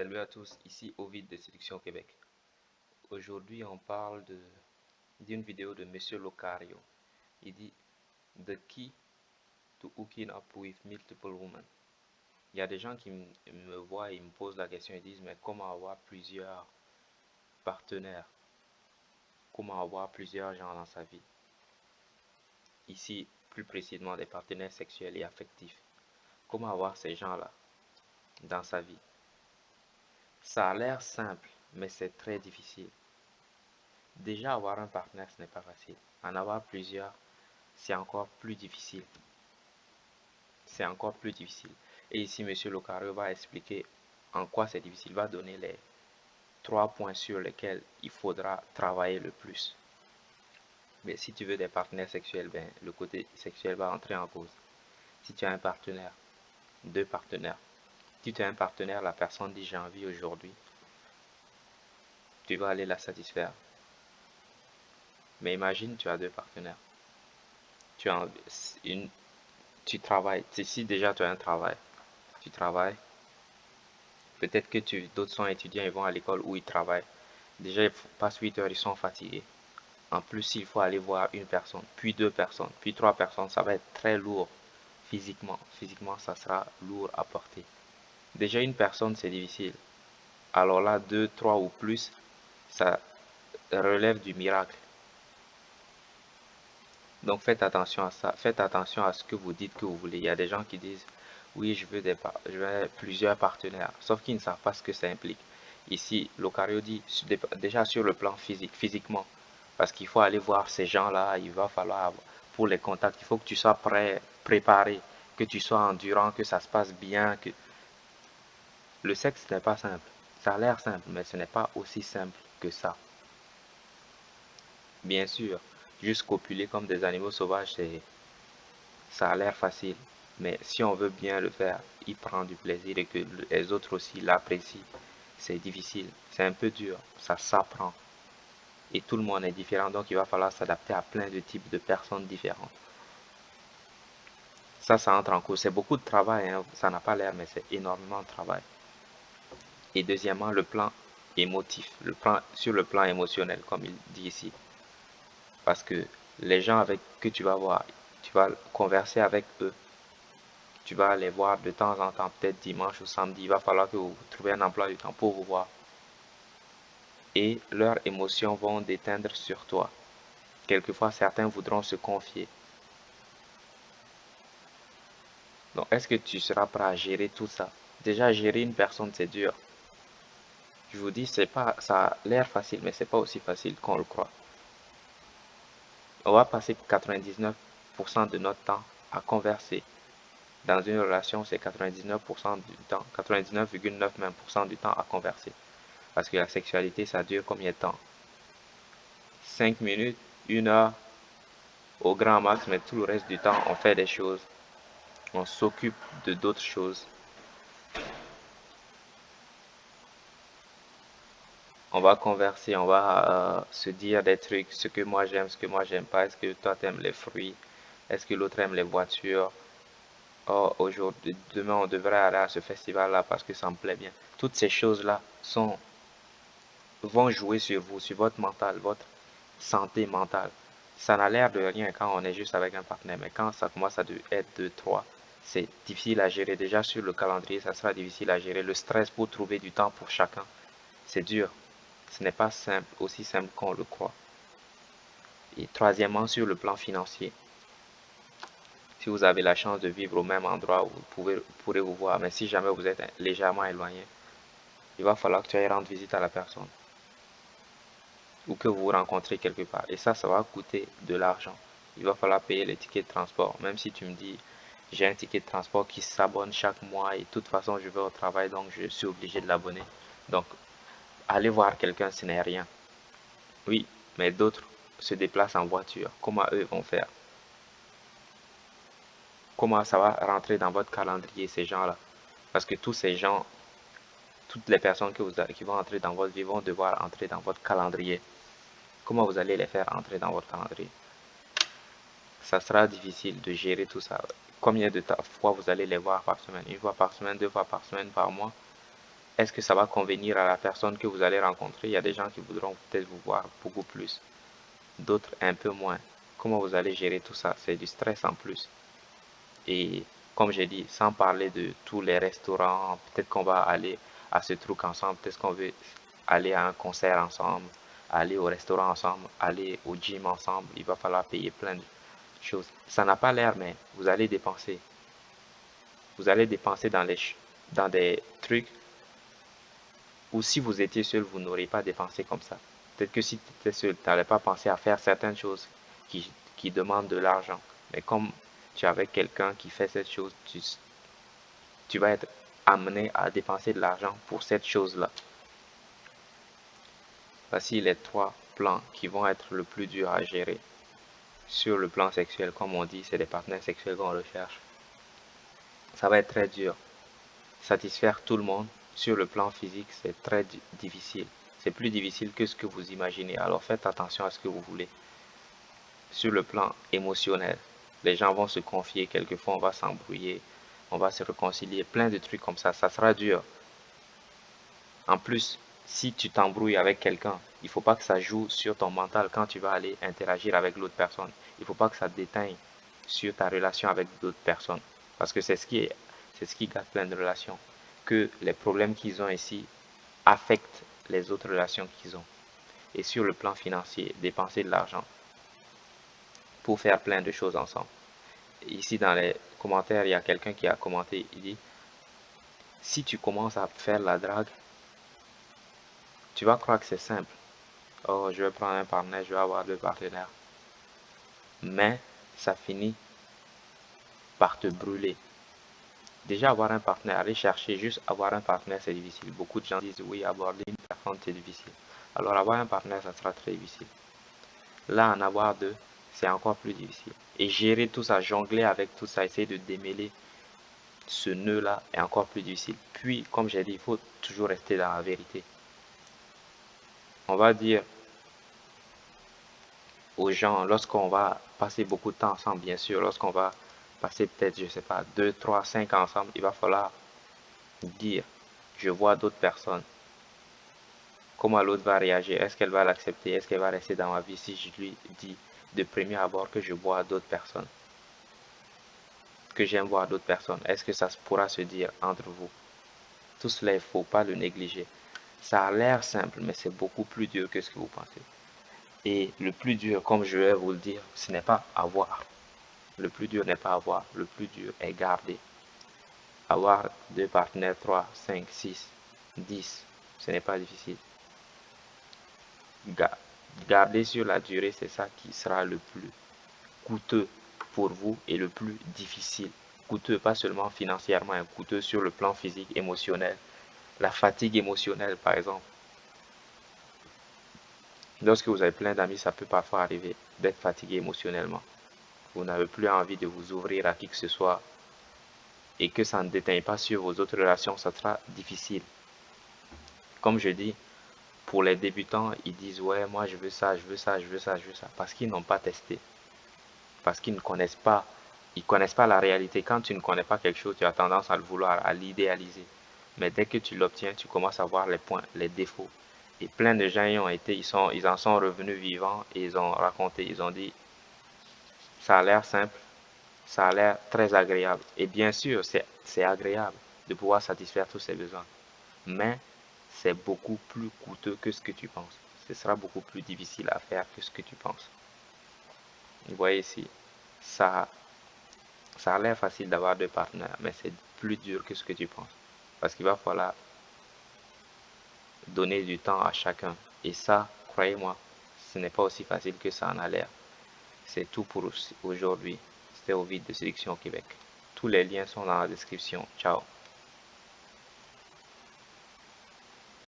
Salut à tous, ici Ovid de Séduction Québec. Aujourd'hui, on parle d'une vidéo de Monsieur Locario. Il dit The key to hooking up with multiple women. Il y a des gens qui me voient et me posent la question et disent mais comment avoir plusieurs partenaires? Comment avoir plusieurs gens dans sa vie? Ici, plus précisément des partenaires sexuels et affectifs. Comment avoir ces gens-là dans sa vie? Ça a l'air simple, mais c'est très difficile. Déjà, avoir un partenaire, ce n'est pas facile. En avoir plusieurs, c'est encore plus difficile. C'est encore plus difficile. Et ici, Monsieur Locario va expliquer en quoi c'est difficile. Il va donner les 3 points sur lesquels il faudra travailler le plus. Mais si tu veux des partenaires sexuels, ben, le côté sexuel va entrer en cause. Si tu as un partenaire, 2 partenaires. Si tu as un partenaire, la personne dit j'ai envie aujourd'hui, tu vas aller la satisfaire. Mais imagine, tu as 2 partenaires. Tu as tu travailles. Si déjà tu as un travail, tu travailles. Peut-être que d'autres sont étudiants, ils vont à l'école où ils travaillent. Déjà, ils passent 8 heures, ils sont fatigués. En plus, il faut aller voir une personne, puis 2 personnes, puis 3 personnes. Ça va être très lourd physiquement. Physiquement, ça sera lourd à porter. Déjà, une personne, c'est difficile. Alors là, 2, 3 ou plus, ça relève du miracle. Donc faites attention à ça. Faites attention à ce que vous dites que vous voulez. Il y a des gens qui disent oui, je veux plusieurs partenaires, sauf qu'ils ne savent pas ce que ça implique. Ici, Locario dit déjà sur le plan physiquement, parce qu'il faut aller voir ces gens-là, il va falloir, pour les contacts, il faut que tu sois prêt, préparé, que tu sois endurant, que ça se passe bien. Le sexe n'est pas simple. Ça a l'air simple, mais ce n'est pas aussi simple que ça. Bien sûr, juste copuler comme des animaux sauvages, ça a l'air facile. Mais si on veut bien le faire, y prendre du plaisir et que les autres aussi l'apprécient, c'est difficile, c'est un peu dur, ça s'apprend. Et tout le monde est différent, donc il va falloir s'adapter à plein de types de personnes différentes. Ça entre en cause. C'est beaucoup de travail, hein. Ça n'a pas l'air, mais c'est énormément de travail. Et deuxièmement, le plan émotif, sur le plan émotionnel, comme il dit ici. Parce que les gens que tu vas voir, tu vas converser avec eux. Tu vas les voir de temps en temps, peut-être dimanche ou samedi. Il va falloir que vous trouviez un emploi du temps pour vous voir. Et leurs émotions vont déteindre sur toi. Quelquefois, certains voudront se confier. Donc, est-ce que tu seras prêt à gérer tout ça? Déjà, gérer une personne, c'est dur. Je vous dis, ça a l'air facile, mais c'est pas aussi facile qu'on le croit. On va passer 99% de notre temps à converser. Dans une relation, c'est 99% du temps, 99,9% même du temps à converser. Parce que la sexualité, ça dure combien de temps? 5 minutes, 1 heure au grand max, mais tout le reste du temps, on fait des choses. On s'occupe de d'autres choses. On va converser, on va se dire des trucs, ce que moi j'aime, ce que moi j'aime pas. Est-ce que toi t'aimes les fruits? Est-ce que l'autre aime les voitures? Oh, aujourd'hui, demain on devrait aller à ce festival-là parce que ça me plaît bien. Toutes ces choses-là vont jouer sur vous, sur votre mental, votre santé mentale. Ça n'a l'air de rien quand on est juste avec un partenaire, mais quand ça commence à être 2, 3, c'est difficile à gérer. Déjà sur le calendrier, ça sera difficile à gérer. Le stress pour trouver du temps pour chacun, c'est dur. Ce n'est pas simple, aussi simple qu'on le croit. Et troisièmement, sur le plan financier, si vous avez la chance de vivre au même endroit, vous pourrez vous voir. Mais si jamais vous êtes légèrement éloigné, il va falloir que tu ailles rendre visite à la personne ou que vous vous rencontrez quelque part. Et ça va coûter de l'argent. Il va falloir payer les tickets de transport. Même si tu me dis, j'ai un ticket de transport qui s'abonne chaque mois et de toute façon, je vais au travail, donc je suis obligé de l'abonner. Donc, aller voir quelqu'un, ce n'est rien. Oui, mais d'autres se déplacent en voiture. Comment eux vont faire? Comment ça va rentrer dans votre calendrier, ces gens-là? Parce que tous ces gens, toutes les personnes qui vont entrer dans votre vie vont devoir entrer dans votre calendrier. Comment vous allez les faire entrer dans votre calendrier? Ça sera difficile de gérer tout ça. Combien de fois vous allez les voir par semaine? Une fois par semaine, 2 fois par semaine, par mois? est-ce que ça va convenir à la personne que vous allez rencontrer? Il y a des gens qui voudront peut-être vous voir beaucoup plus, d'autres un peu moins. Comment vous allez gérer tout ça? C'est du stress en plus. Et comme j'ai dit, sans parler de tous les restaurants, peut-être qu'on va aller à ce truc ensemble, peut-être qu'on veut aller à un concert ensemble, aller au restaurant ensemble, aller au gym ensemble, il va falloir payer plein de choses. Ça n'a pas l'air, mais vous allez dépenser. Vous allez dépenser dans des trucs où si vous étiez seul, vous n'auriez pas dépensé comme ça. Peut-être que si tu étais seul, tu n'allais pas penser à faire certaines choses qui demandent de l'argent. Mais comme tu es avec quelqu'un qui fait cette chose, tu vas être amené à dépenser de l'argent pour cette chose-là. Voici les 3 plans qui vont être le plus dur à gérer. Sur le plan sexuel, comme on dit, c'est des partenaires sexuels qu'on recherche. Ça va être très dur. Satisfaire tout le monde sur le plan physique, c'est très difficile. C'est plus difficile que ce que vous imaginez. Alors faites attention à ce que vous voulez. Sur le plan émotionnel, les gens vont se confier, quelquefois on va s'embrouiller, on va se réconcilier, plein de trucs comme ça sera dur. En plus, si tu t'embrouilles avec quelqu'un, il ne faut pas que ça joue sur ton mental quand tu vas aller interagir avec l'autre personne. Il ne faut pas que ça déteigne sur ta relation avec d'autres personnes. Parce que c'est ce qui gâte plein de relations. Que les problèmes qu'ils ont ici affectent les autres relations qu'ils ont. Et sur le plan financier, dépenser de l'argent pour faire plein de choses ensemble. Ici, dans les commentaires, il y a quelqu'un qui a commenté, il dit, si tu commences à faire la drague, tu vas croire que c'est simple. Oh, je vais prendre un partenaire, je vais avoir 2 partenaires. Mais ça finit par te brûler. Déjà, avoir un partenaire, aller chercher juste avoir un partenaire, c'est difficile. Beaucoup de gens disent, oui, aborder une personne, c'est difficile. Alors, avoir un partenaire, ça sera très difficile. Là, en avoir 2, c'est encore plus difficile. Et gérer tout ça, jongler avec tout ça, essayer de démêler ce nœud-là est encore plus difficile. Puis, comme j'ai dit, il faut toujours rester dans la vérité. On va dire aux gens, lorsqu'on va passer beaucoup de temps ensemble, bien sûr, lorsqu'on va passer peut-être, je sais pas, 2, 3, 5 ensemble, il va falloir dire, je vois d'autres personnes. Comment l'autre va réagir? Est-ce qu'elle va l'accepter? Est-ce qu'elle va rester dans ma vie si je lui dis de premier abord que je vois d'autres personnes? Que j'aime voir d'autres personnes? Est-ce que ça pourra se dire entre vous? Tout cela, il ne faut pas le négliger. Ça a l'air simple, mais c'est beaucoup plus dur que ce que vous pensez. Et le plus dur, comme je vais vous le dire, ce n'est pas avoir. Le plus dur n'est pas avoir. Le plus dur est garder. Avoir 2 partenaires, 3, 5, 6, 10, ce n'est pas difficile. Garder sur la durée, c'est ça qui sera le plus coûteux pour vous et le plus difficile. Coûteux, pas seulement financièrement, hein, coûteux sur le plan physique, émotionnel. La fatigue émotionnelle, par exemple. Lorsque vous avez plein d'amis, ça peut parfois arriver d'être fatigué émotionnellement. Vous n'avez plus envie de vous ouvrir à qui que ce soit et que ça ne déteigne pas sur vos autres relations, ça sera difficile. Comme je dis, pour les débutants, ils disent ouais, moi je veux ça, je veux ça, je veux ça, je veux ça, parce qu'ils n'ont pas testé, parce qu'ils ne connaissent pas, ils connaissent pas la réalité. Quand tu ne connais pas quelque chose, tu as tendance à le vouloir, à l'idéaliser. Mais dès que tu l'obtiens, tu commences à voir les points, les défauts. Et plein de gens y ont été, ils en sont revenus vivants et ils ont raconté, ils ont dit, ça a l'air simple, ça a l'air très agréable. Et bien sûr, c'est agréable de pouvoir satisfaire tous ses besoins. Mais c'est beaucoup plus coûteux que ce que tu penses. Ce sera beaucoup plus difficile à faire que ce que tu penses. Vous voyez ici, ça, ça a l'air facile d'avoir 2 partenaires, mais c'est plus dur que ce que tu penses. Parce qu'il va falloir donner du temps à chacun. Et ça, croyez-moi, ce n'est pas aussi facile que ça en a l'air. C'est tout pour aujourd'hui. C'était Ovid de Sélection au Québec. Tous les liens sont dans la description. Ciao.